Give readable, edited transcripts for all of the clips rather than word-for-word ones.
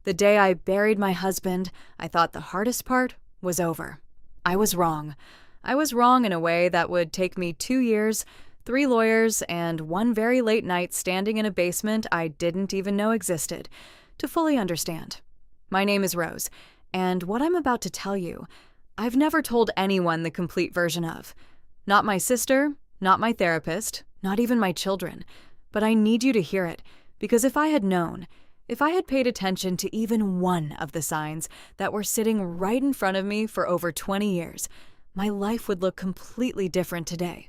The day I buried my husband, I thought the hardest part was over. I was wrong. I was wrong in a way that would take me 2 years, 3 lawyers, and one very late night standing in a basement I didn't even know existed to fully understand. My name is Rose, and what I'm about to tell you, I've never told anyone the complete version of. Not my sister, not my therapist, not even my children. But I need you to hear it, because if I had known, if I had paid attention to even one of the signs that were sitting right in front of me for over 20 years, my life would look completely different today.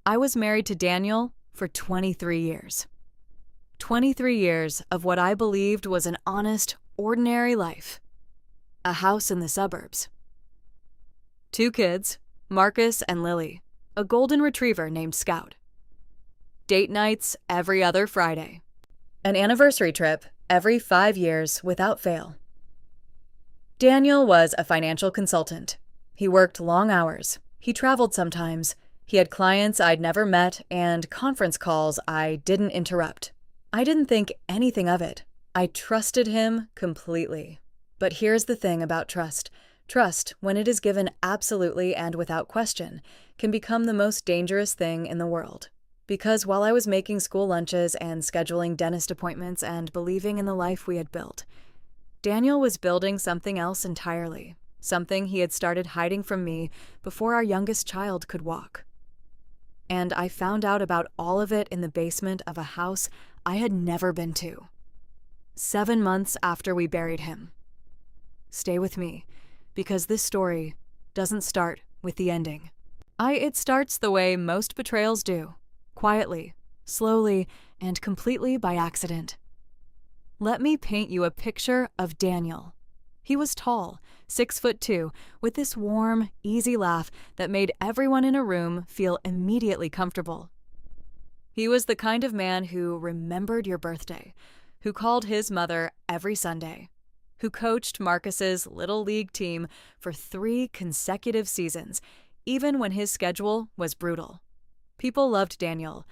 I was married to Daniel for 23 years. 23 years of what I believed was an honest, ordinary life. A house in the suburbs. 2 kids, Marcus and Lily, a golden retriever named Scout. Date nights every other Friday. An anniversary trip every 5 years without fail. Daniel was a financial consultant. He worked long hours. He traveled sometimes. He had clients I'd never met and conference calls I didn't interrupt. I didn't think anything of it. I trusted him completely. But here's the thing about trust. Trust, when it is given absolutely and without question, can become the most dangerous thing in the world. Because while I was making school lunches and scheduling dentist appointments and believing in the life we had built, Daniel was building something else entirely, something he had started hiding from me before our youngest child could walk. And I found out about all of it in the basement of a house I had never been to. 7 months after we buried him. Stay with me, because this story doesn't start with the ending. It starts the way most betrayals do, quietly, slowly, and completely by accident. Let me paint you a picture of Daniel. He was tall, 6'2", with this warm, easy laugh that made everyone in a room feel immediately comfortable. He was the kind of man who remembered your birthday, who called his mother every Sunday, who coached Marcus's little league team for 3 consecutive seasons, even when his schedule was brutal. People loved Daniel.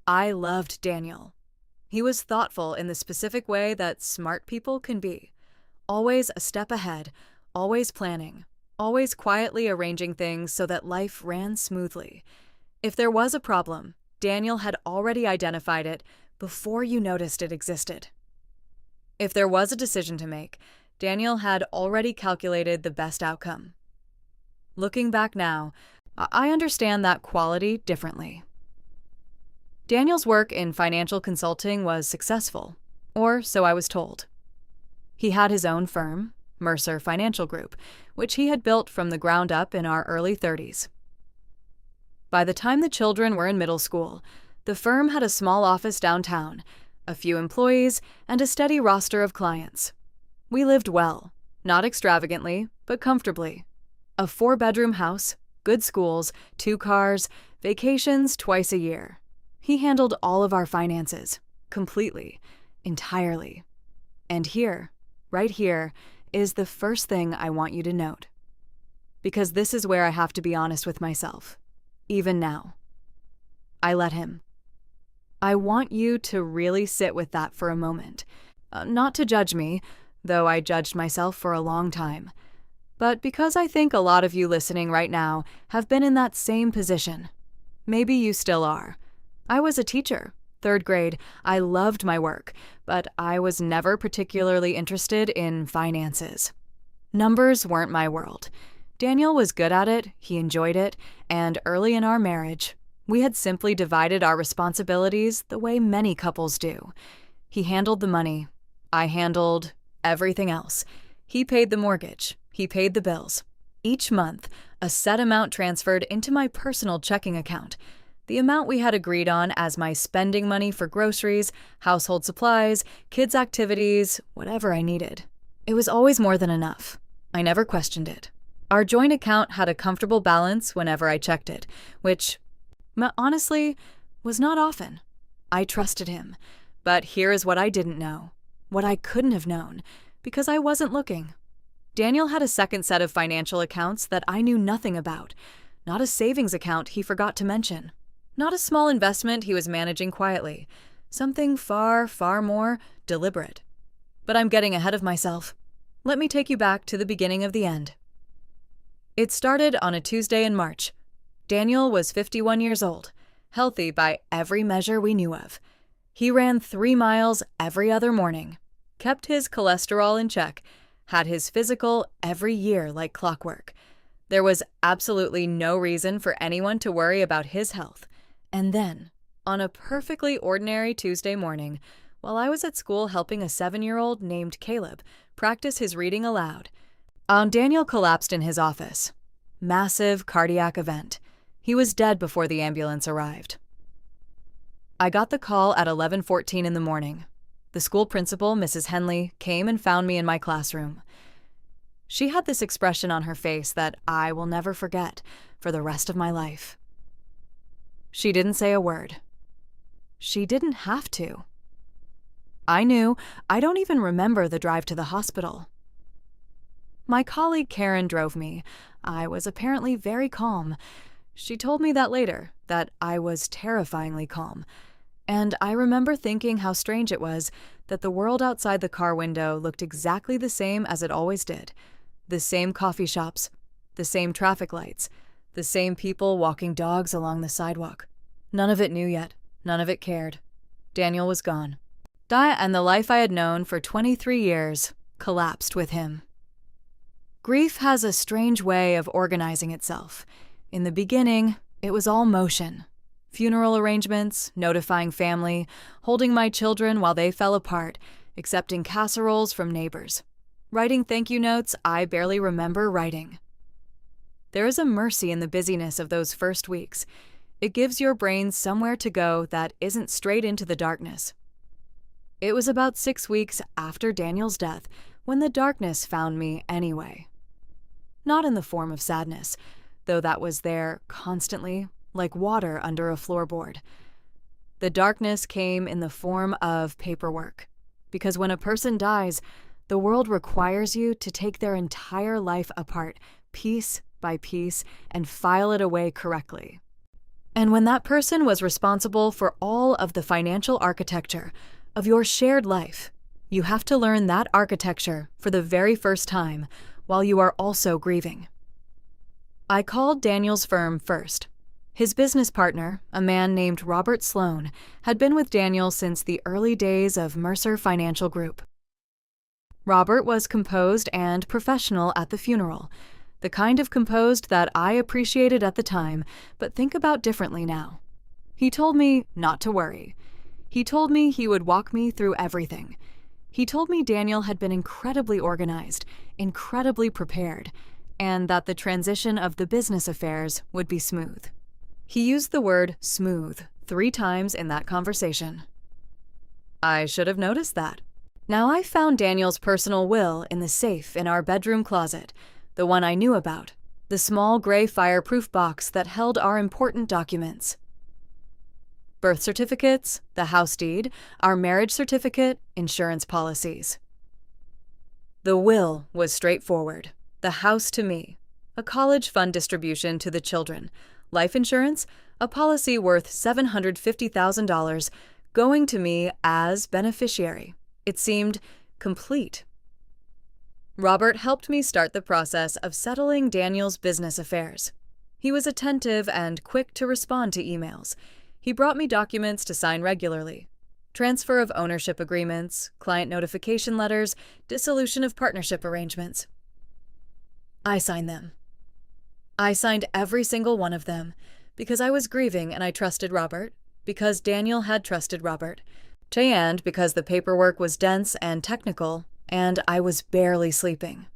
I loved Daniel. He was thoughtful in the specific way that smart people can be. Always a step ahead, always planning, always quietly arranging things so that life ran smoothly. If there was a problem, Daniel had already identified it before you noticed it existed. If there was a decision to make, Daniel had already calculated the best outcome. Looking back now, I understand that quality differently. Daniel's work in financial consulting was successful, or so I was told. He had his own firm, Mercer Financial Group, which he had built from the ground up in our early 30s. By the time the children were in middle school, the firm had a small office downtown, a few employees, and a steady roster of clients. We lived well, not extravagantly, but comfortably. A 4-bedroom house, good schools, 2 cars, vacations twice a year. He handled all of our finances, completely, entirely. And here, right here, is the first thing I want you to note. Because this is where I have to be honest with myself, even now. I let him. I want you to really sit with that for a moment. Not to judge me, though I judged myself for a long time, but because I think a lot of you listening right now have been in that same position. Maybe you still are. I was a teacher, 3rd grade. I loved my work, but I was never particularly interested in finances. Numbers weren't my world. Daniel was good at it, he enjoyed it, and early in our marriage, we had simply divided our responsibilities the way many couples do. He handled the money. I handled everything else. He paid the mortgage. He paid the bills. Each month, a set amount transferred into my personal checking account, the amount we had agreed on as my spending money for groceries, household supplies, kids' activities, whatever I needed. It was always more than enough. I never questioned it. Our joint account had a comfortable balance whenever I checked it, which, honestly, was not often. I trusted him. But here is what I didn't know, what I couldn't have known, because I wasn't looking. Daniel had a second set of financial accounts that I knew nothing about, not a savings account he forgot to mention, not a small investment he was managing quietly, something far, far more deliberate. But I'm getting ahead of myself. Let me take you back to the beginning of the end. It started on a Tuesday in March. Daniel was 51 years old, healthy by every measure we knew of. He ran 3 miles every other morning, kept his cholesterol in check, had his physical every year like clockwork. There was absolutely no reason for anyone to worry about his health. And then, on a perfectly ordinary Tuesday morning, while I was at school helping a 7-year-old named Caleb practice his reading aloud, Daniel collapsed in his office. Massive cardiac event. He was dead before the ambulance arrived. I got the call at 11:14 in the morning. The school principal, Mrs. Henley, came and found me in my classroom. She had this expression on her face that I will never forget for the rest of my life. She didn't say a word. She didn't have to. I knew. I don't even remember the drive to the hospital. My colleague Karen drove me. I was apparently very calm. She told me that later, that I was terrifyingly calm. And I remember thinking how strange it was that the world outside the car window looked exactly the same as it always did. The same coffee shops, the same traffic lights, the same people walking dogs along the sidewalk. None of it knew yet. None of it cared. Daniel was gone. And the life I had known for 23 years collapsed with him. Grief has a strange way of organizing itself. In the beginning, it was all motion. Funeral arrangements, notifying family, holding my children while they fell apart, accepting casseroles from neighbors, writing thank you notes I barely remember writing. There is a mercy in the busyness of those first weeks. It gives your brain somewhere to go that isn't straight into the darkness. It was about 6 weeks after Daniel's death when the darkness found me anyway. Not in the form of sadness, though that was there constantly, like water under a floorboard. The darkness came in the form of paperwork, because when a person dies, the world requires you to take their entire life apart, piece by piece, and file it away correctly. And when that person was responsible for all of the financial architecture of your shared life, you have to learn that architecture for the very first time while you are also grieving. I called Daniel's firm first. His business partner, a man named Robert Sloan, had been with Daniel since the early days of Mercer Financial Group. Robert was composed and professional at the funeral, the kind of composed that I appreciated at the time, but think about differently now. He told me not to worry. He told me he would walk me through everything. He told me Daniel had been incredibly organized, incredibly prepared, and that the transition of the business affairs would be smooth. He used the word smooth 3 times in that conversation. I should have noticed that. Now I found Daniel's personal will in the safe in our bedroom closet, the one I knew about, the small gray fireproof box that held our important documents. Birth certificates, the house deed, our marriage certificate, insurance policies. The will was straightforward. The house to me, a college fund distribution to the children, life insurance, a policy worth $750,000 going to me as beneficiary. It seemed complete. Robert helped me start the process of settling Daniel's business affairs. He was attentive and quick to respond to emails. He brought me documents to sign regularly. Transfer of ownership agreements, client notification letters, dissolution of partnership arrangements. I signed them. I signed every single one of them because I was grieving and I trusted Robert, because Daniel had trusted Robert, and because the paperwork was dense and technical, and I was barely sleeping.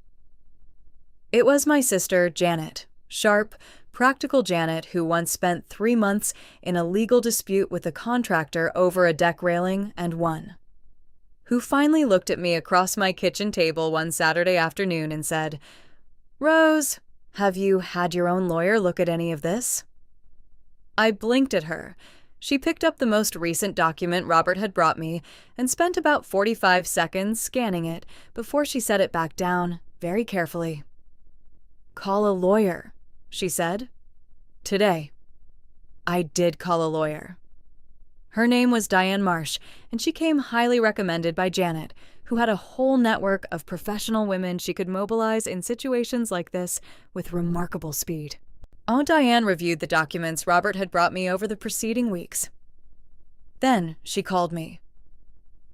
It was my sister, Janet, sharp, practical Janet, who once spent 3 months in a legal dispute with a contractor over a deck railing and won, who finally looked at me across my kitchen table one Saturday afternoon and said, "Rose, have you had your own lawyer look at any of this?" I blinked at her. She picked up the most recent document Robert had brought me and spent about 45 seconds scanning it before she set it back down, very carefully. "Call a lawyer," she said. Today. I did call a lawyer. Her name was Diane Marsh, and she came highly recommended by Janet, who had a whole network of professional women she could mobilize in situations like this with remarkable speed. Aunt Diane reviewed the documents Robert had brought me over the preceding weeks. Then she called me.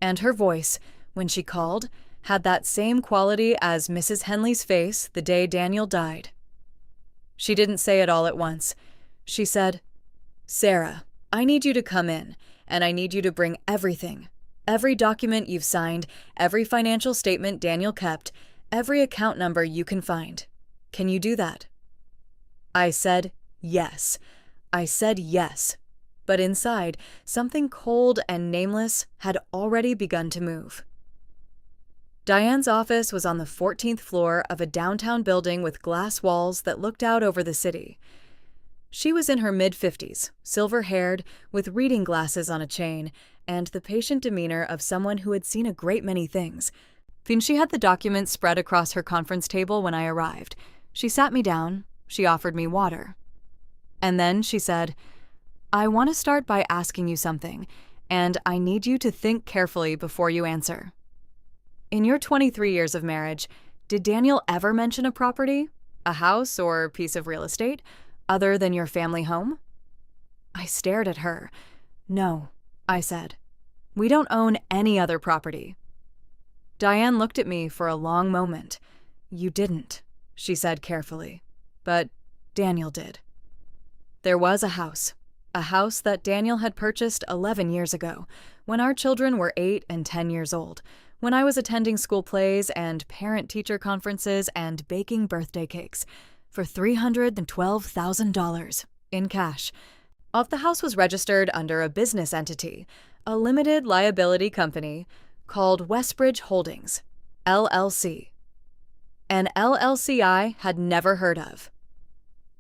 And her voice, when she called, had that same quality as Mrs. Henley's face the day Daniel died. She didn't say it all at once. She said, "Sarah, I need you to come in, and I need you to bring everything. Every document you've signed, every financial statement Daniel kept, every account number you can find. Can you do that?" I said yes. I said yes. But inside, something cold and nameless had already begun to move. Diane's office was on the 14th floor of a downtown building with glass walls that looked out over the city. She was in her mid-50s, silver-haired, with reading glasses on a chain, and the patient demeanor of someone who had seen a great many things. She had the documents spread across her conference table when I arrived. She sat me down. She offered me water. And then she said, "I want to start by asking you something, and I need you to think carefully before you answer. In your 23 years of marriage, did Daniel ever mention a property, a house or piece of real estate, other than your family home?" I stared at her. "No," I said. "We don't own any other property." Diane looked at me for a long moment. "You didn't," she said carefully. "But Daniel did. There was a house that Daniel had purchased 11 years ago, when our children were 8 and 10 years old, when I was attending school plays and parent-teacher conferences and baking birthday cakes, for $312,000 in cash. The house was registered under a business entity, a limited liability company called Westbridge Holdings, LLC. An LLC I had never heard of.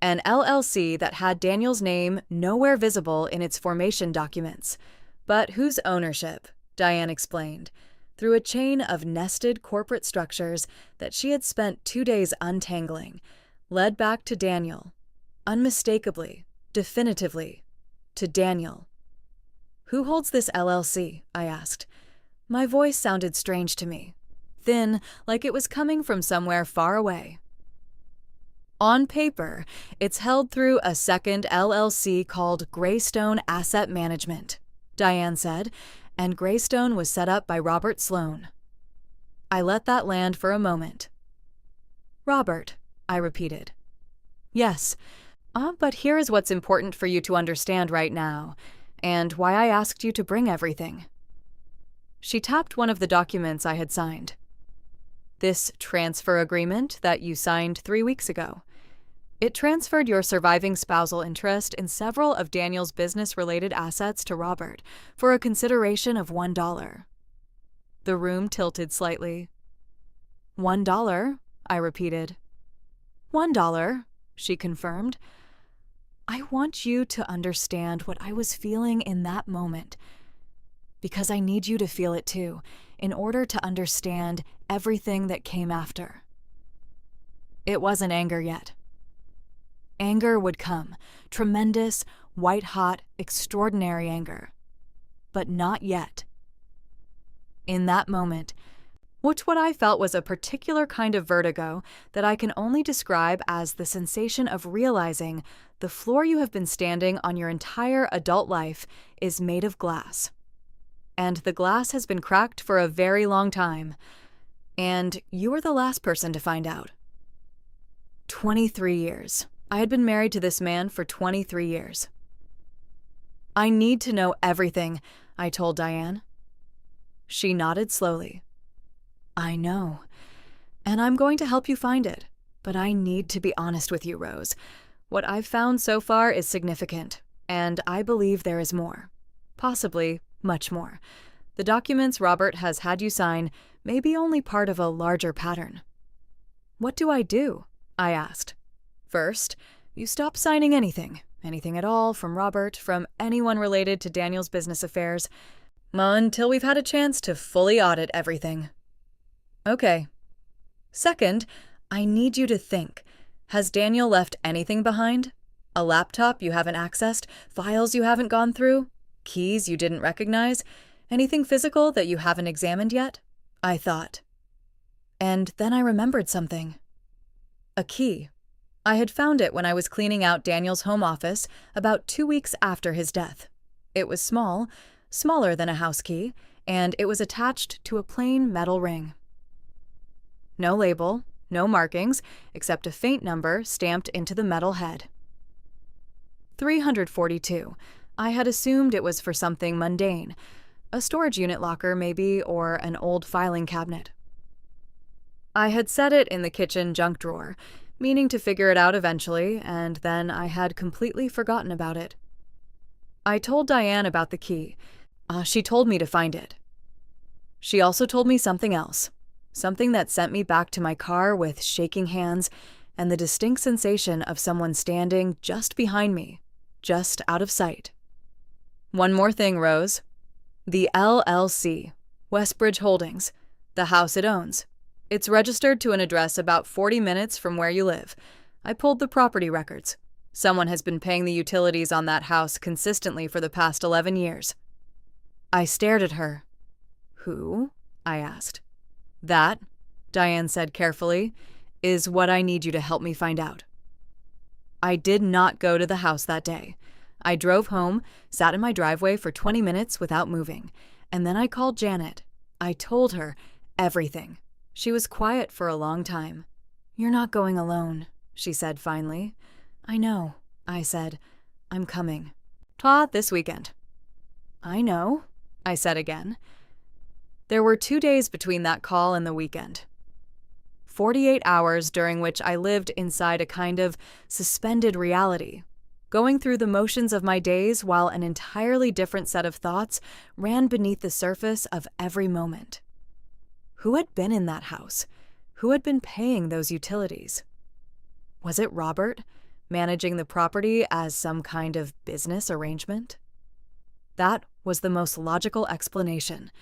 An LLC that had Daniel's name nowhere visible in its formation documents, but whose ownership, Diane explained, through a chain of nested corporate structures that she had spent 2 days untangling, led back to Daniel, unmistakably, definitively, to Daniel. "Who holds this LLC?" I asked. My voice sounded strange to me, thin, like it was coming from somewhere far away. "On paper, it's held through a second LLC called Greystone Asset Management," Diane said, "and Greystone was set up by Robert Sloan." I let that land for a moment. "Robert," I repeated. "Yes, but here is what's important for you to understand right now, and why I asked you to bring everything." She tapped one of the documents I had signed. "This transfer agreement that you signed 3 weeks ago. It transferred your surviving spousal interest in several of Daniel's business-related assets to Robert for a consideration of $1. The room tilted slightly. $1, I repeated. $1, she confirmed. I want you to understand what I was feeling in that moment, because I need you to feel it too, in order to understand everything that came after. It wasn't anger yet. Anger would come, tremendous, white-hot, extraordinary anger. But not yet. In that moment, what I felt was a particular kind of vertigo that I can only describe as the sensation of realizing the floor you have been standing on your entire adult life is made of glass. And the glass has been cracked for a very long time. And you are the last person to find out. 23 years. I had been married to this man for 23 years. I need to know everything, I told Diane. She nodded slowly. I know. And I'm going to help you find it. But I need to be honest with you, Rose. What I've found so far is significant, and I believe there is more. Possibly much more. The documents Robert has had you sign may be only part of a larger pattern. What do I do? I asked. First, you stop signing anything at all from Robert, from anyone related to Daniel's business affairs, until we've had a chance to fully audit everything. Okay. Second, I need you to think. Has Daniel left anything behind? A laptop you haven't accessed? Files you haven't gone through? Keys you didn't recognize? Anything physical that you haven't examined yet? I thought. And then I remembered something. A key. I had found it when I was cleaning out Daniel's home office about 2 weeks after his death. It was small, smaller than a house key, and it was attached to a plain metal ring. No label, no markings, except a faint number stamped into the metal head. 342. I had assumed it was for something mundane. A storage unit locker, maybe, or an old filing cabinet. I had set it in the kitchen junk drawer, meaning to figure it out eventually, and then I had completely forgotten about it. I told Diane about the key. She told me to find it. She also told me something else, something that sent me back to my car with shaking hands and the distinct sensation of someone standing just behind me, just out of sight. One more thing, Rose. The LLC, Westbridge Holdings, the house it owns. It's registered to an address about 40 minutes from where you live. I pulled the property records. Someone has been paying the utilities on that house consistently for the past 11 years. I stared at her. Who? I asked. That, Diane said carefully, is what I need you to help me find out. I did not go to the house that day. I drove home, sat in my driveway for 20 minutes without moving, and then I called Janet. I told her everything. She was quiet for a long time. You're not going alone, she said finally. I know, I said. I'm coming. This weekend. I know, I said again. There were 2 days between that call and the weekend. 48 hours during which I lived inside a kind of suspended reality, going through the motions of my days while an entirely different set of thoughts ran beneath the surface of every moment. Who had been in that house? Who had been paying those utilities? Was it Robert, managing the property as some kind of business arrangement? That was the most logical explanation,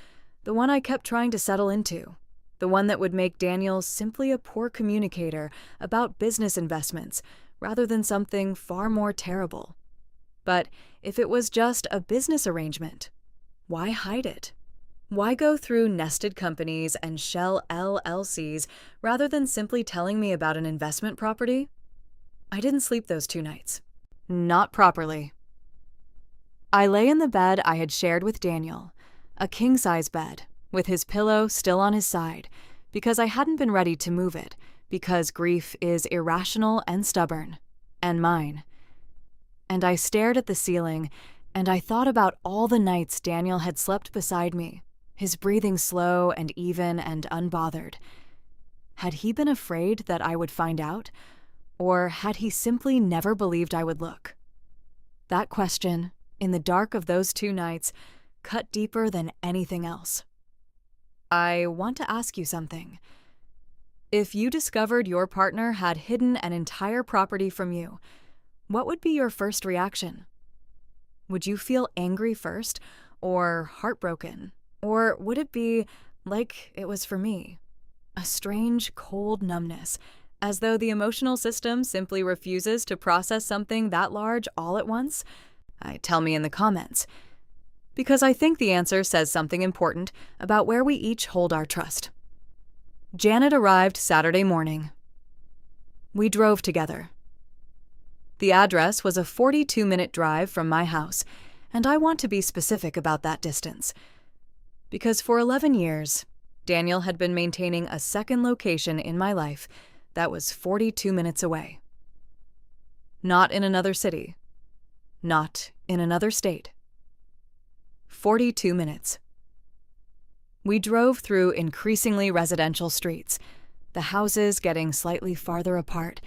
the one I kept trying to settle into, the one that would make Daniel simply a poor communicator about business investments rather than something far more terrible. But if it was just a business arrangement, why hide it? Why go through nested companies and shell LLCs rather than simply telling me about an investment property? I didn't sleep those 2 nights. Not properly. I lay in the bed I had shared with Daniel, a king-size bed, with his pillow still on his side, because I hadn't been ready to move it, because grief is irrational and stubborn, and mine. And I stared at the ceiling, and I thought about all the nights Daniel had slept beside me, his breathing slow and even and unbothered. Had he been afraid that I would find out, or had he simply never believed I would look? That question, in the dark of those 2 nights, cut deeper than anything else. I want to ask you something. If you discovered your partner had hidden an entire property from you, what would be your first reaction? Would you feel angry first, or heartbroken? Or would it be, like it was for me, a strange, cold numbness, as though the emotional system simply refuses to process something that large all at once? Tell me in the comments. Because I think the answer says something important about where we each hold our trust. Janet arrived Saturday morning. We drove together. The address was a 42-minute drive from my house, and I want to be specific about that distance. Because for 11 years, Daniel had been maintaining a second location in my life that was 42 minutes away. Not in another city. Not in another state. 42 minutes. We drove through increasingly residential streets, the houses getting slightly farther apart,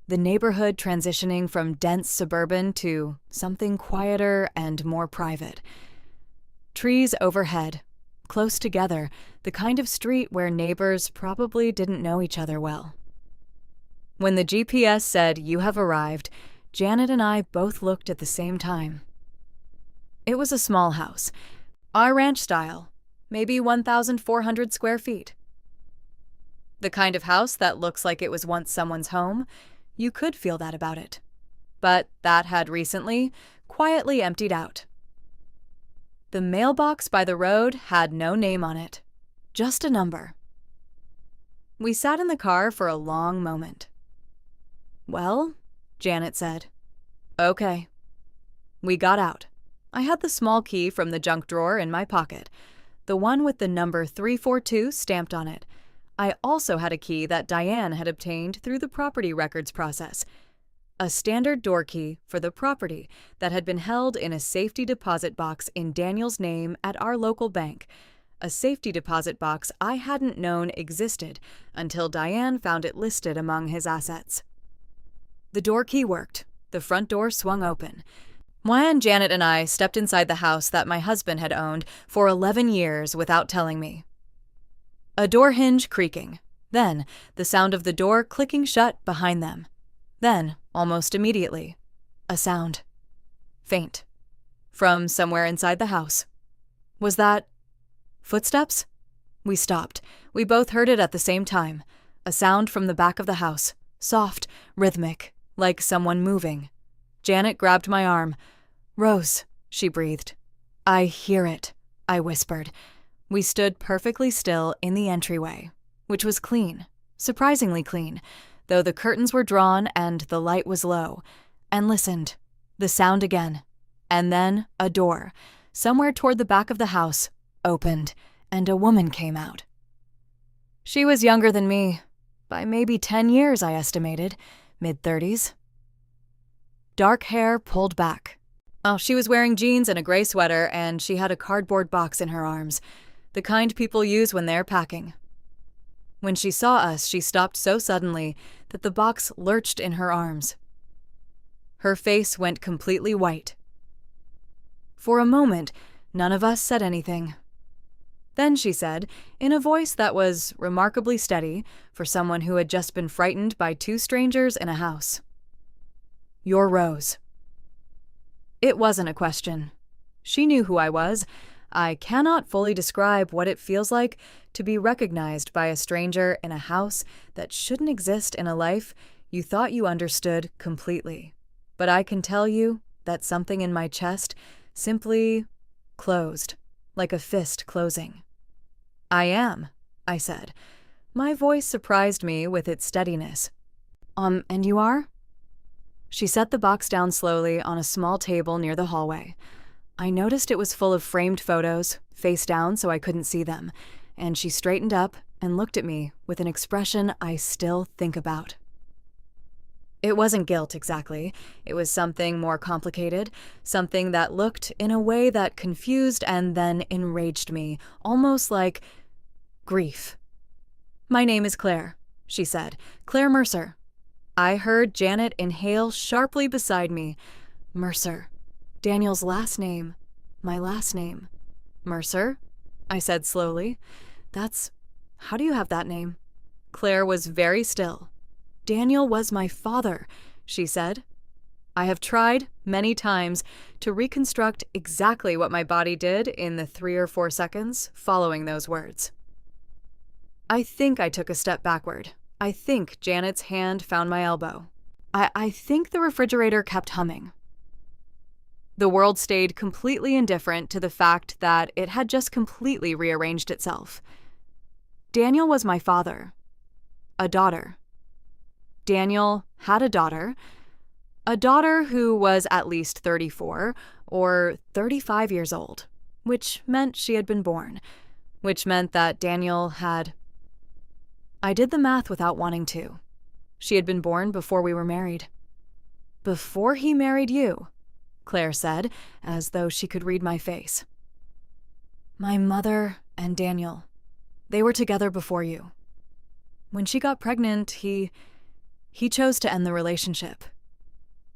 the neighborhood transitioning from dense suburban to something quieter and more private. Trees overhead, close together, the kind of street where neighbors probably didn't know each other well. When the GPS said, "You have arrived," Janet and I both looked at the same time. It was a small house, our ranch style, maybe 1,400 square feet. The kind of house that looks like it was once someone's home. You could feel that about it. But that had recently, quietly emptied out. The mailbox by the road had no name on it. Just a number. We sat in the car for a long moment. "Well," Janet said. "Okay." We got out. I had the small key from the junk drawer in my pocket, the one with the number 342 stamped on it. I also had a key that Diane had obtained through the property records process, a standard door key for the property that had been held in a safety deposit box in Daniel's name at our local bank, a safety deposit box I hadn't known existed until Diane found it listed among his assets. The door key worked. The front door swung open. When Janet and I stepped inside the house that my husband had owned for 11 years without telling me. A door hinge creaking. Then, the sound of the door clicking shut behind them. Then, almost immediately, a sound. Faint. From somewhere inside the house. Was that footsteps? We stopped. We both heard it at the same time. A sound from the back of the house. Soft, rhythmic, like someone moving. Janet grabbed my arm. "Rose," she breathed. "I hear it," I whispered. We stood perfectly still in the entryway, which was clean, surprisingly clean, though the curtains were drawn and the light was low, and listened. The sound again. And then a door, somewhere toward the back of the house, opened, and a woman came out. She was younger than me, by maybe 10 years, I estimated, mid-30s. Dark hair pulled back. She was wearing jeans and a gray sweater, and she had a cardboard box in her arms, the kind people use when they're packing. When she saw us, she stopped so suddenly that the box lurched in her arms. Her face went completely white. For a moment, none of us said anything. Then she said, in a voice that was remarkably steady for someone who had just been frightened by two strangers in a house, "You're Rose." It wasn't a question. She knew who I was. I cannot fully describe what it feels like to be recognized by a stranger in a house that shouldn't exist in a life you thought you understood completely. But I can tell you that something in my chest simply closed, like a fist closing. "I am," I said. My voice surprised me with its steadiness. And you are?" She set the box down slowly on a small table near the hallway. I noticed it was full of framed photos, face down so I couldn't see them, and she straightened up and looked at me with an expression I still think about. It wasn't guilt exactly. It was something more complicated, something that looked in a way that confused and then enraged me, almost like grief. "My name is Claire," she said. "Claire Mercer." I heard Janet inhale sharply beside me. "Mercer. Daniel's last name. My last name." "Mercer?" I said slowly. How do you have that name?" Claire was very still. "Daniel was my father," she said. I have tried many times to reconstruct exactly what my body did in the 3 or 4 seconds following those words. I think I took a step backward. I think Janet's hand found my elbow. I think the refrigerator kept humming. The world stayed completely indifferent to the fact that it had just completely rearranged itself. Daniel was my father. A daughter. Daniel had a daughter who was at least 34 or 35 years old, which meant she had been born, which meant that Daniel had... I did the math without wanting to. She had been born before we were married. "Before he married you," Claire said, as though she could read my face. "My mother and Daniel, they were together before you. When she got pregnant, he chose to end the relationship.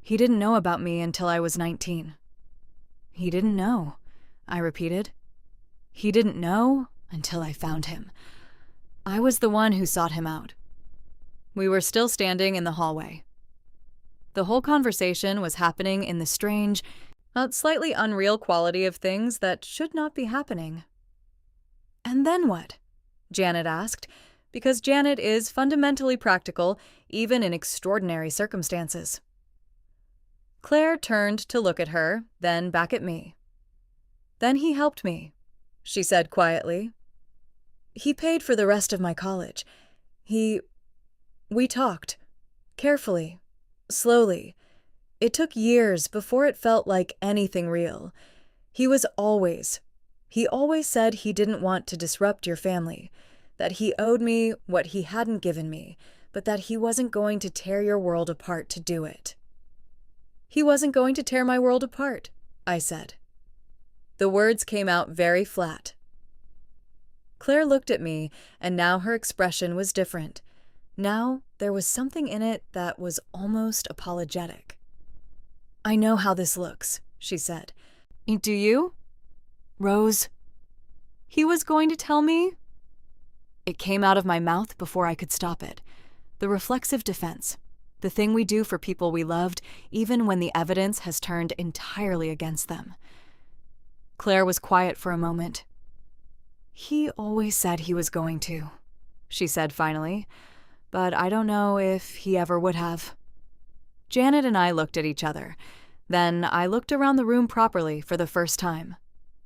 He didn't know about me until I was 19. He didn't know," I repeated. "He didn't know until I found him. I was the one who sought him out." We were still standing in the hallway. The whole conversation was happening in the strange, slightly unreal quality of things that should not be happening. "And then what?" Janet asked, because Janet is fundamentally practical, even in extraordinary circumstances. Claire turned to look at her, then back at me. "Then he helped me," she said quietly. He paid for the rest of my college. We talked. Carefully. Slowly. It took years before it felt like anything real. He always said he didn't want to disrupt your family, that he owed me what he hadn't given me, but that he wasn't going to tear your world apart to do it. He wasn't going to tear my world apart, I said. The words came out very flat. Claire looked at me, and now her expression was different. Now there was something in it that was almost apologetic. I know how this looks, she said. Do you? Rose. He was going to tell me? It came out of my mouth before I could stop it. The reflexive defense. The thing we do for people we loved, even when the evidence has turned entirely against them. Claire was quiet for a moment. He always said he was going to, she said finally, but I don't know if he ever would have. Janet and I looked at each other. Then I looked around the room properly for the first time.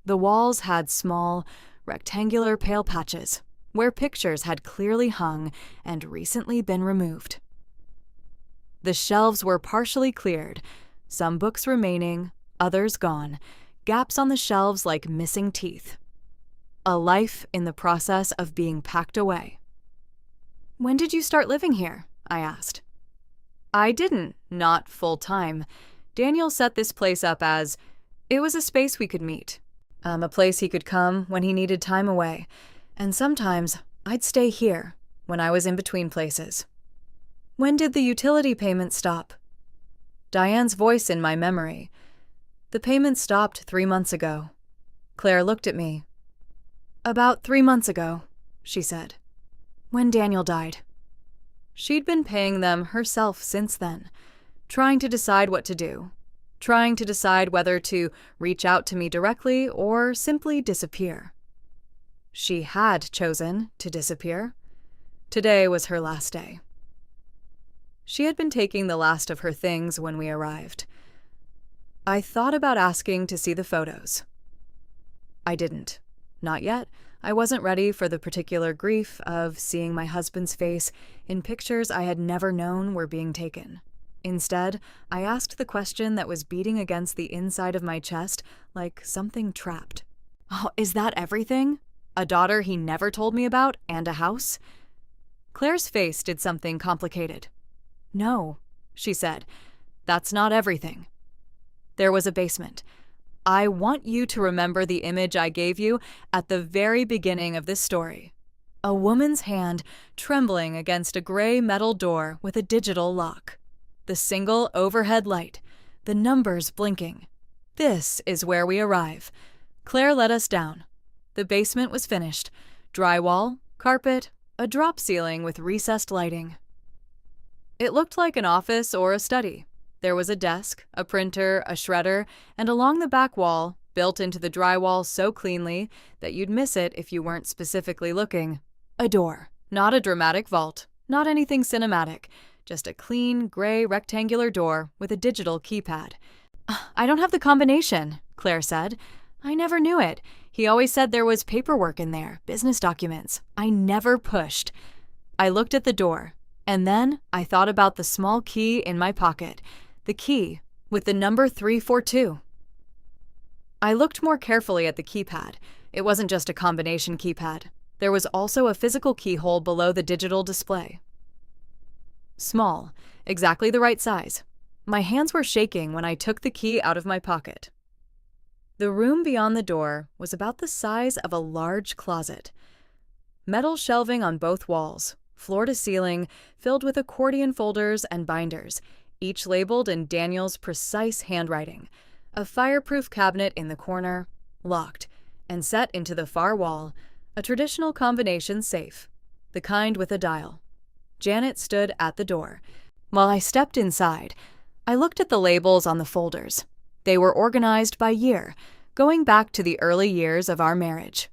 The walls had small, rectangular pale patches, where pictures had clearly hung and recently been removed. The shelves were partially cleared, some books remaining, others gone, gaps on the shelves like missing teeth. A life in the process of being packed away. When did you start living here? I asked. I didn't, not full-time. Daniel set this place up as, it was a space we could meet. A place he could come when he needed time away. And sometimes I'd stay here when I was in between places. When did the utility payment stop? Diane's voice in my memory. The payment stopped 3 months ago. Claire looked at me. About 3 months ago, she said. When Daniel died. She'd been paying them herself since then, trying to decide what to do, trying to decide whether to reach out to me directly or simply disappear. She had chosen to disappear. Today was her last day. She had been taking the last of her things when we arrived. I thought about asking to see the photos. I didn't. Not yet. I wasn't ready for the particular grief of seeing my husband's face in pictures I had never known were being taken. Instead, I asked the question that was beating against the inside of my chest like something trapped. Oh, is that everything? A daughter he never told me about and a house? Claire's face did something complicated. No, she said. That's not everything. There was a basement. I want you to remember the image I gave you at the very beginning of this story. A woman's hand trembling against a gray metal door with a digital lock. The single overhead light. The numbers blinking. This is where we arrive. Claire let us down. The basement was finished. Drywall, carpet, a drop ceiling with recessed lighting. It looked like an office or a study. There was a desk, a printer, a shredder, and along the back wall, built into the drywall so cleanly that you'd miss it if you weren't specifically looking, a door. Not a dramatic vault, not anything cinematic, just a clean, gray rectangular door with a digital keypad. I don't have the combination, Claire said. I never knew it. He always said there was paperwork in there, business documents. I never pushed. I looked at the door, and then I thought about the small key in my pocket. The key with the number 342. I looked more carefully at the keypad. It wasn't just a combination keypad. There was also a physical keyhole below the digital display. Small, exactly the right size. My hands were shaking when I took the key out of my pocket. The room beyond the door was about the size of a large closet. Metal shelving on both walls, floor to ceiling, filled with accordion folders and binders, each labeled in Daniel's precise handwriting. A fireproof cabinet in the corner, locked, and set into the far wall, a traditional combination safe, the kind with a dial. Janet stood at the door. While I stepped inside, I looked at the labels on the folders. They were organized by year, going back to the early years of our marriage.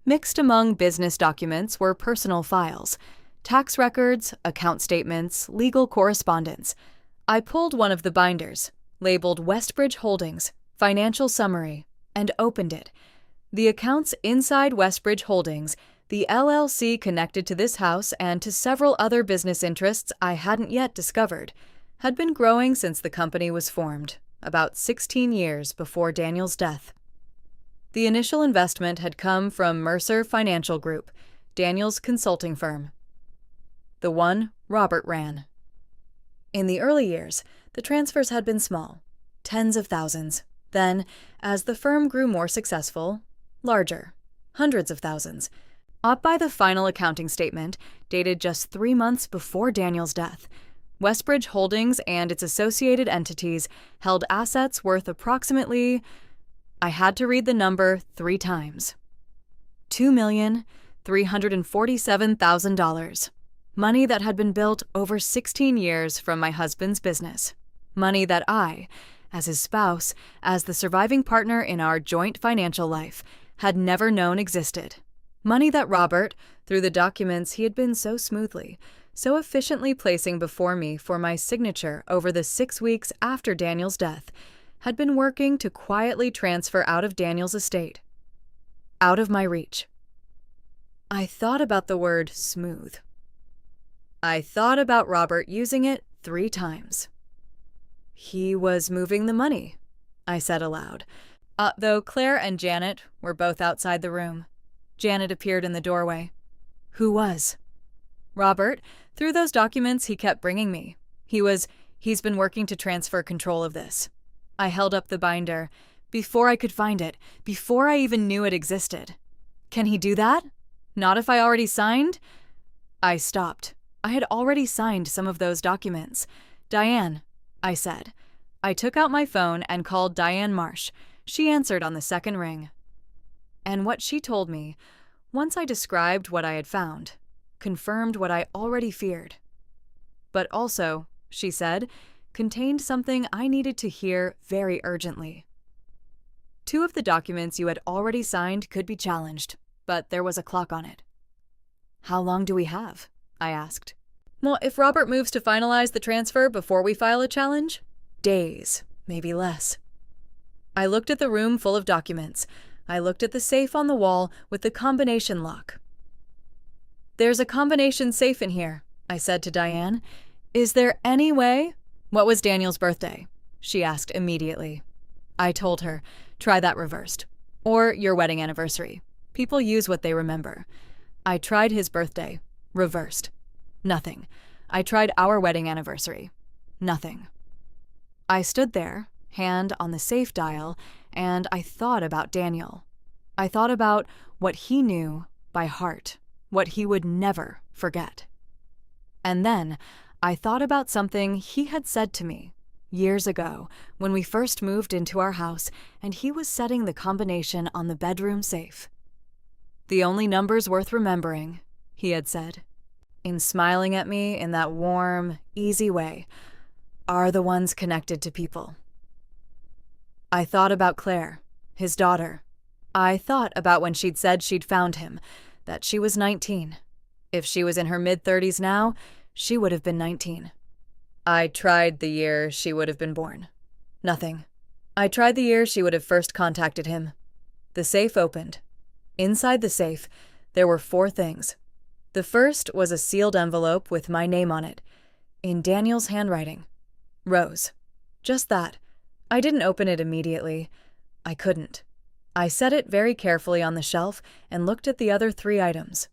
Mixed among business documents were personal files, tax records, account statements, legal correspondence. I pulled one of the binders, labeled Westbridge Holdings, Financial Summary, and opened it. The accounts inside Westbridge Holdings The LLC connected to this house and to several other business interests I hadn't yet discovered had been growing since the company was formed, about 16 years before Daniel's death. The initial investment had come from Mercer Financial Group, Daniel's consulting firm. The one Robert ran. In the early years, the transfers had been small, tens of thousands. Then, as the firm grew more successful, larger, hundreds of thousands. Up by the final accounting statement, dated just 3 months before Daniel's death, Westbridge Holdings and its associated entities held assets worth approximately, I had to read the number 3 times, $2,347,000. Money that had been built over 16 years from my husband's business. Money that I, as his spouse, as the surviving partner in our joint financial life, had never known existed. Money that Robert, through the documents he had been so smoothly, so efficiently placing before me for my signature over the 6 weeks after Daniel's death, had been working to quietly transfer out of Daniel's estate. Out of my reach. I thought about the word smooth. I thought about Robert using it 3 times. He was moving the money, I said aloud, though Claire and Janet were both outside the room. Janet appeared in the doorway. Who was? Robert. Through those documents he kept bringing me. He's been working to transfer control of this. I held up the binder. Before I could find it, before I even knew it existed. Can he do that? Not if I already signed? I stopped. I had already signed some of those documents. Diane, I said. I took out my phone and called Diane Marsh. She answered on the second ring. And what she told me, once I described what I had found, confirmed what I already feared. But also, she said, contained something I needed to hear very urgently. 2 of the documents you had already signed could be challenged, but there was a clock on it. How long do we have? I asked. Well, if Robert moves to finalize the transfer before we file a challenge, days, maybe less. I looked at the room full of documents. I looked at the safe on the wall with the combination lock. There's a combination safe in here, I said to Diane. Is there any way? What was Daniel's birthday? She asked immediately. I told her, try that reversed. Or your wedding anniversary. People use what they remember. I tried his birthday. Reversed. Nothing. I tried our wedding anniversary. Nothing. I stood there, hand on the safe dial, and I thought about Daniel. I thought about what he knew by heart, what he would never forget. And then I thought about something he had said to me years ago when we first moved into our house and he was setting the combination on the bedroom safe. The only numbers worth remembering, he had said, in smiling at me in that warm, easy way, are the ones connected to people. I thought about Claire, his daughter. I thought about when she'd said she'd found him, that she was 19. If she was in her mid-30s now, she would have been 19. I tried the year she would have been born. Nothing. I tried the year she would have first contacted him. The safe opened. Inside the safe, there were 4 things. The first was a sealed envelope with my name on it, in Daniel's handwriting. Rose. Just that. I didn't open it immediately. I couldn't. I set it very carefully on the shelf and looked at the other 3 items.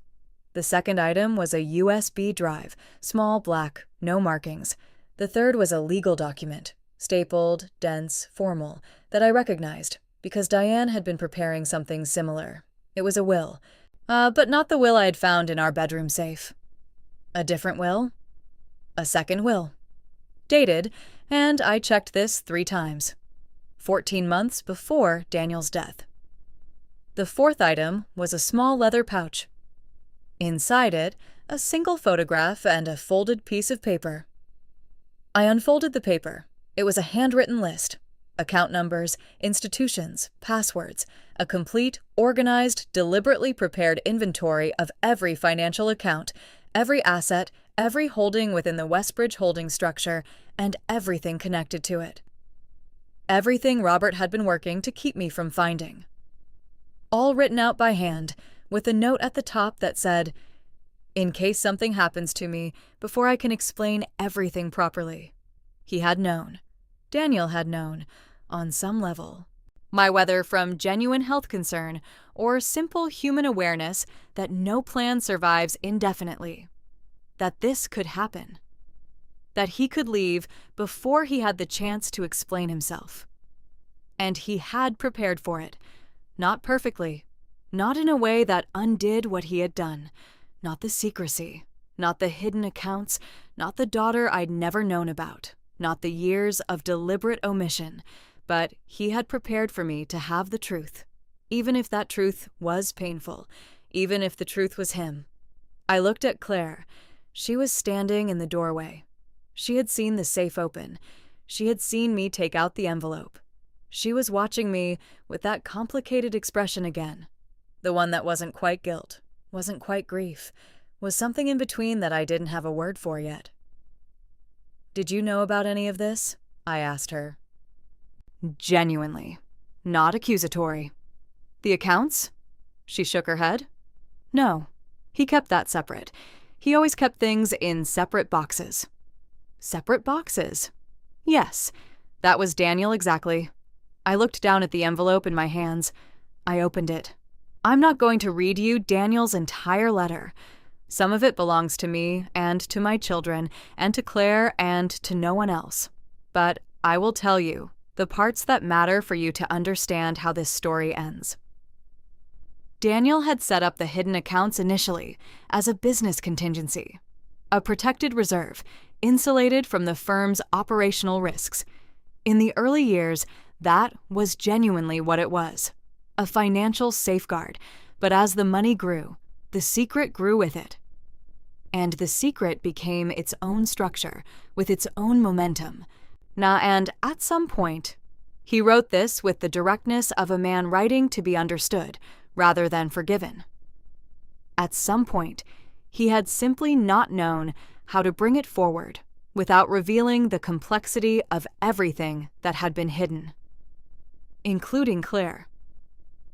The second item was a USB drive, small, black, no markings. The third was a legal document, stapled, dense, formal, that I recognized because Diane had been preparing something similar. It was a will, but not the will I had found in our bedroom safe. A different will? A second will. Dated, and I checked this 3 times. 14 months before Daniel's death. The 4th item was a small leather pouch. Inside it, a single photograph and a folded piece of paper. I unfolded the paper. It was a handwritten list. Account numbers, institutions, passwords, a complete, organized, deliberately prepared inventory of every financial account, every asset, every holding within the Westbridge holding structure, and everything connected to it. Everything Robert had been working to keep me from finding. All written out by hand, with a note at the top that said, "In case something happens to me, before I can explain everything properly." He had known. Daniel had known, on some level. Whether from genuine health concern or simple human awareness that no plan survives indefinitely. That this could happen. That he could leave before he had the chance to explain himself. And he had prepared for it. Not perfectly. Not in a way that undid what he had done. Not the secrecy. Not the hidden accounts. Not the daughter I'd never known about. Not the years of deliberate omission. But he had prepared for me to have the truth. Even if that truth was painful. Even if the truth was him. I looked at Claire. She was standing in the doorway. She had seen the safe open. She had seen me take out the envelope. She was watching me with that complicated expression again. The one that wasn't quite guilt, wasn't quite grief, was something in between that I didn't have a word for yet. "Did you know about any of this?" I asked her. Genuinely. Not accusatory. "The accounts?" She shook her head. "No. He kept that separate. He always kept things in separate boxes." Separate boxes? Yes. That was Daniel exactly. I looked down at the envelope in my hands. I opened it. I'm not going to read you Daniel's entire letter. Some of it belongs to me and to my children and to Claire and to no one else. But I will tell you the parts that matter for you to understand how this story ends. Daniel had set up the hidden accounts initially as a business contingency, a protected reserve, insulated from the firm's operational risks. In the early years, that was genuinely what it was, a financial safeguard. But as the money grew, the secret grew with it. And the secret became its own structure, with its own momentum. And at some point, he wrote this with the directness of a man writing to be understood, rather than forgiven. At some point, he had simply not known how to bring it forward without revealing the complexity of everything that had been hidden. Including Claire.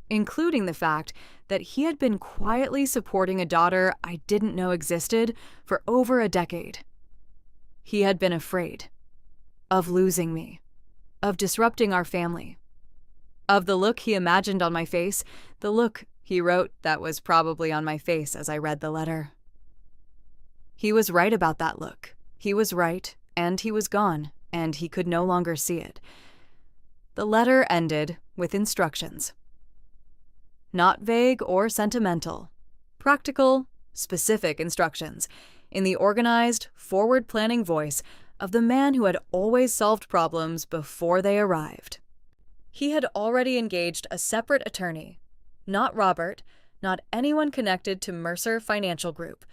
Including the fact that he had been quietly supporting a daughter I didn't know existed for over a decade. He had been afraid. Of losing me. Of disrupting our family. Of the look he imagined on my face, the look he wrote that was probably on my face as I read the letter. He was right about that look. He was right, and he was gone, and he could no longer see it. The letter ended with instructions. Not vague or sentimental. Practical, specific instructions, in the organized, forward-planning voice of the man who had always solved problems before they arrived. He had already engaged a separate attorney, not Robert, not anyone connected to Mercer Financial Group,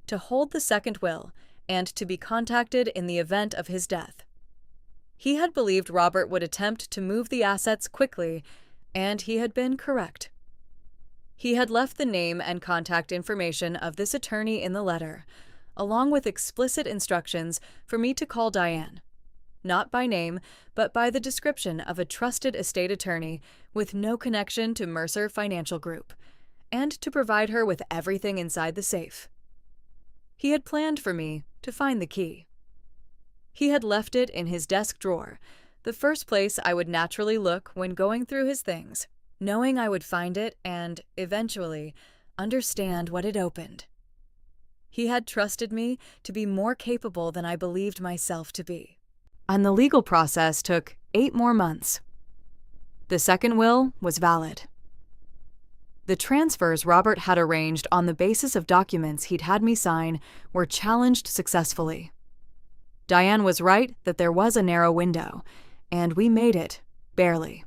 to hold the second will and to be contacted in the event of his death. He had believed Robert would attempt to move the assets quickly, and he had been correct. He had left the name and contact information of this attorney in the letter, along with explicit instructions for me to call Diane, not by name, but by the description of a trusted estate attorney with no connection to Mercer Financial Group, and to provide her with everything inside the safe. He had planned for me to find the key. He had left it in his desk drawer, the first place I would naturally look when going through his things, knowing I would find it and, eventually, understand what it opened. He had trusted me to be more capable than I believed myself to be. And the legal process took 8 more months. The second will was valid. The transfers Robert had arranged on the basis of documents he'd had me sign were challenged successfully. Diane was right that there was a narrow window, and we made it, barely.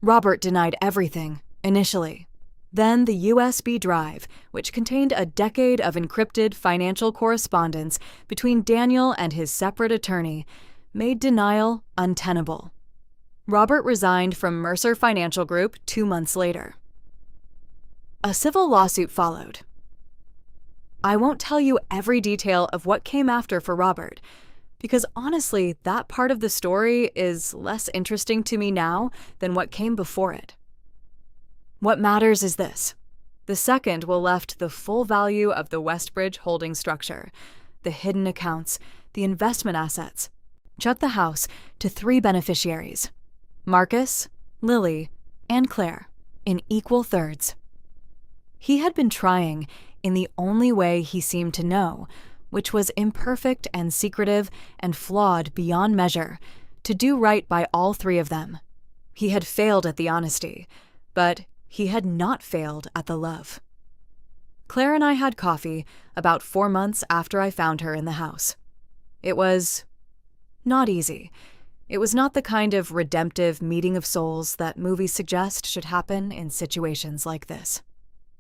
Robert denied everything, initially. Then the USB drive, which contained a decade of encrypted financial correspondence between Daniel and his separate attorney, made denial untenable. Robert resigned from Mercer Financial Group 2 months later. A civil lawsuit followed. I won't tell you every detail of what came after for Robert, because honestly, that part of the story is less interesting to me now than what came before it. What matters is this. The second will lift the full value of the Westbridge holding structure, the hidden accounts, the investment assets. Shut the house to 3 beneficiaries: Marcus, Lily, and Claire, in equal thirds. He had been trying in the only way he seemed to know, which was imperfect and secretive and flawed beyond measure, to do right by all 3 of them. He had failed at the honesty, but he had not failed at the love. Claire and I had coffee about 4 months after I found her in the house. It was not easy. It was not the kind of redemptive meeting of souls that movies suggest should happen in situations like this.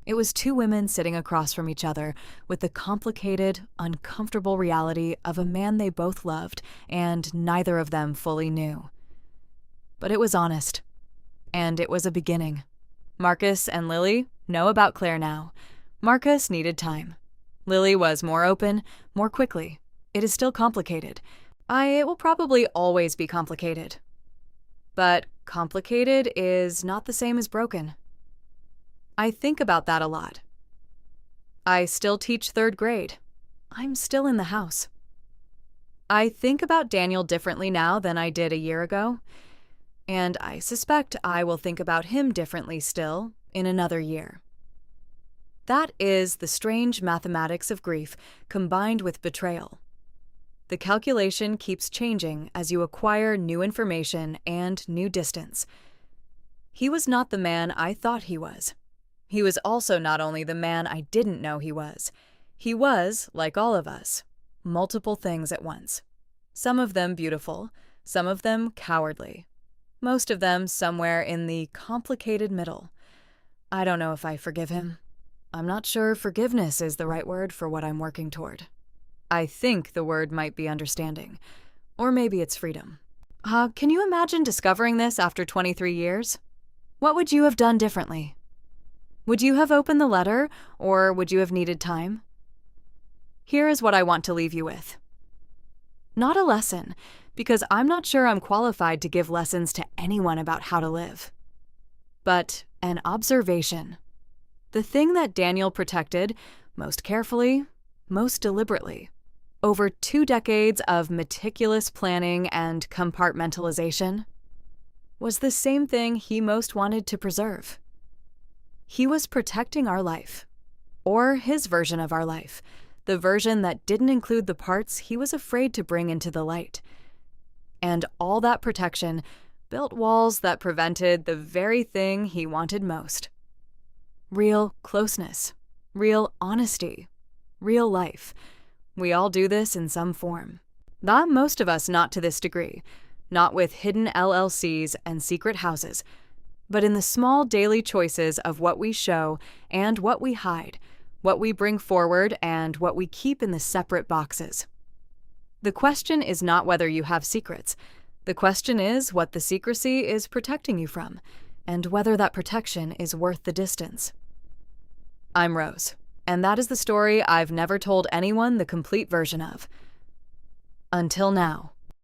It was 2 women sitting across from each other with the complicated, uncomfortable reality of a man they both loved and neither of them fully knew. But it was honest, and it was a beginning. Marcus and Lily know about Claire now. Marcus needed time. Lily was more open, more quickly. It is still complicated. It will probably always be complicated. But complicated is not the same as broken. I think about that a lot. I still teach 3rd grade. I'm still in the house. I think about Daniel differently now than I did a year ago, and I suspect I will think about him differently still in another year. That is the strange mathematics of grief combined with betrayal. The calculation keeps changing as you acquire new information and new distance. He was not the man I thought he was. He was also not only the man I didn't know he was. He was, like all of us, multiple things at once. Some of them beautiful, some of them cowardly. Most of them somewhere in the complicated middle. I don't know if I forgive him. I'm not sure forgiveness is the right word for what I'm working toward. I think the word might be understanding. Or maybe it's freedom. Can you imagine discovering this after 23 years? What would you have done differently? Would you have opened the letter, or would you have needed time? Here is what I want to leave you with. Not a lesson, because I'm not sure I'm qualified to give lessons to anyone about how to live. But an observation. The thing that Daniel protected most carefully, most deliberately, over 2 decades of meticulous planning and compartmentalization, was the same thing he most wanted to preserve. He was protecting our life, or his version of our life, the version that didn't include the parts he was afraid to bring into the light. And all that protection built walls that prevented the very thing he wanted most. Real closeness, real honesty, real life. We all do this in some form. Not most of us not to this degree, not with hidden LLCs and secret houses, but in the small daily choices of what we show and what we hide, what we bring forward and what we keep in the separate boxes. The question is not whether you have secrets. The question is what the secrecy is protecting you from, and whether that protection is worth the distance. I'm Rose, and that is the story I've never told anyone the complete version of. Until now.